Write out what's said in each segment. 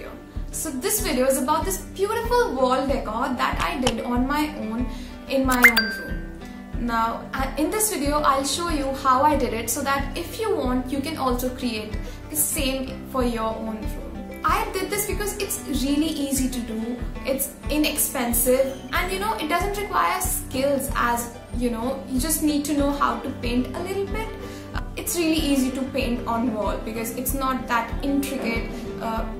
video. So this video is about this beautiful wall decor that I did on my own in my own room. Now in this video I'll show you how I did it so that if you want you can also create the same for your own room. I did this because it's really easy to do, it's inexpensive, and it doesn't require skills, as you just need to know how to paint a little bit. It's really easy to paint on wall because it's not that intricate.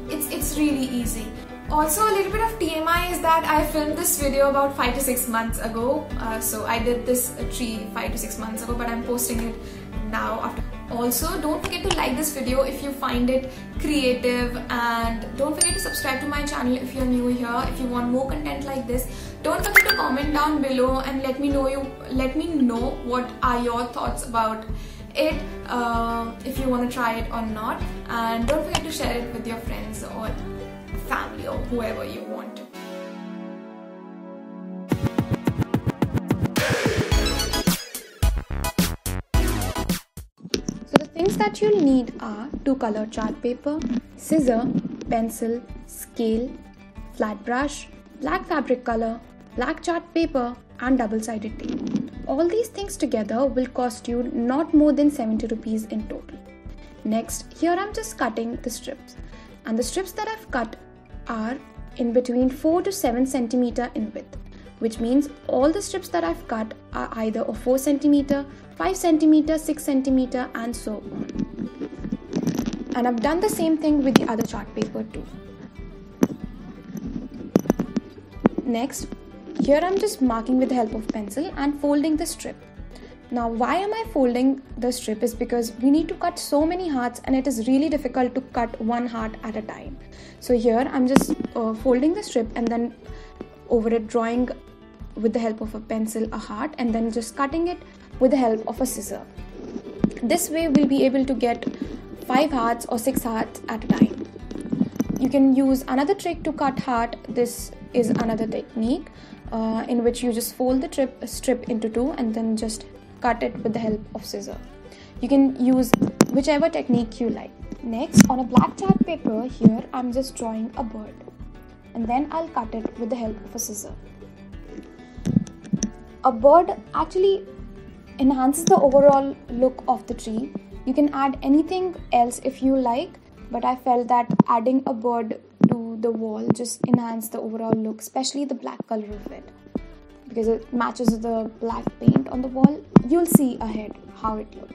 It's really easy. Also, a little bit of TMI is that I filmed this video about 5 to 6 months ago. So I did this tree 5 to 6 months ago, but I'm posting it now after. Also, don't forget to like this video if you find it creative, and don't forget to subscribe to my channel if you're new here. If you want more content like this, don't forget to comment down below and let me know what are your thoughts about it, if you want to try it or not, and don't forget to share it with your friends or family or whoever you want. So the things that you'll need are 2 color chart paper, scissor, pencil, scale, flat brush, black fabric color, black chart paper, and double-sided tape. All these things together will cost you not more than 70 rupees in total. Next, here I'm just cutting the strips, and the strips that I've cut are in between 4 to 7 centimeter in width, which means all the strips that I've cut are either of 4 centimeter, 5 centimeter, 6 centimeter, and so on. And I've done the same thing with the other chart paper too. Next, here I'm just marking with the help of pencil and folding the strip. Now why am I folding the strip is because we need to cut so many hearts and it is really difficult to cut one heart at a time. So here I'm just folding the strip and then over it drawing with the help of a pencil a heart, and then just cutting it with the help of a scissor. This way we'll be able to get 5 hearts or 6 hearts at a time. You can use another trick to cut heart. This is another technique in which you just fold the strip into 2 and then just cut it with the help of scissor. You can use whichever technique you like. Next, on a black chart paper, here I'm just drawing a bird, and then I'll cut it with the help of a scissor. A bird actually enhances the overall look of the tree. You can add anything else if you like, but I felt that adding a bird to the wall just enhance the overall look, especially the black color of it, because it matches the black paint on the wall. You'll see ahead how it looks.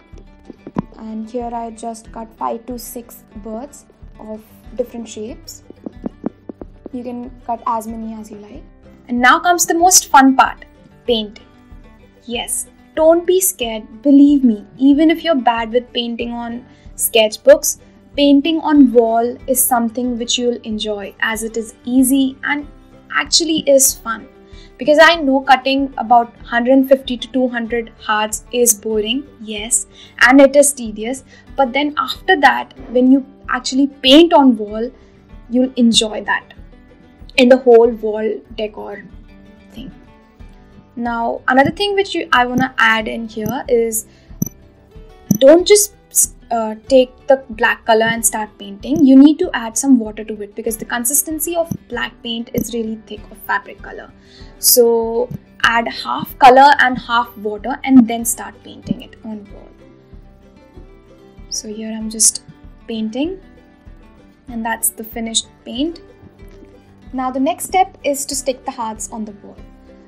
And here I just cut 5 to 6 birds of different shapes. You can cut as many as you like. And now comes the most fun part, painting. Yes, don't be scared, believe me, even if you're bad with painting on sketchbooks, painting on wall is something which you'll enjoy, as it is easy and actually is fun. Because I know cutting about 150 to 200 hearts is boring, yes, and it is tedious, but then after that, when you actually paint on wall, you'll enjoy that in the whole wall decor thing. Now, another thing which I want to add in here is, don't just take the black color and start painting. You need to add some water to it because the consistency of black paint is really thick of fabric color. So add half color and half water and then start painting it on wall. So here I'm just painting, and that's the finished paint. Now the next step is to stick the hearts on the wall.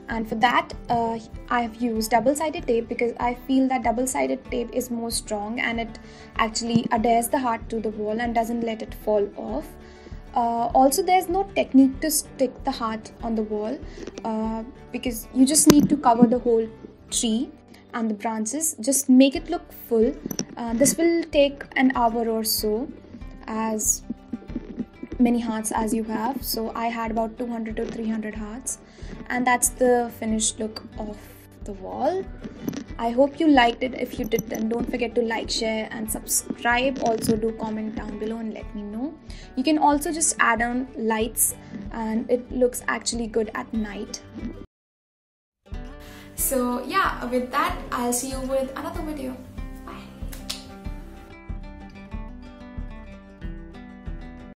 And for that, I have used double-sided tape because I feel that double-sided tape is more strong and it actually adheres the heart to the wall and doesn't let it fall off. Also, there's no technique to stick the heart on the wall because you just need to cover the whole tree and the branches. Just make it look full. This will take an hour or so, as many hearts as you have. So I had about 200 to 300 hearts, and that's the finished look of the wall. I hope you liked it. If you did, then don't forget to like, share and subscribe. Also do comment down below and let me know. You can also just add on lights and it looks actually good at night. So yeah, with that, I'll see you with another video.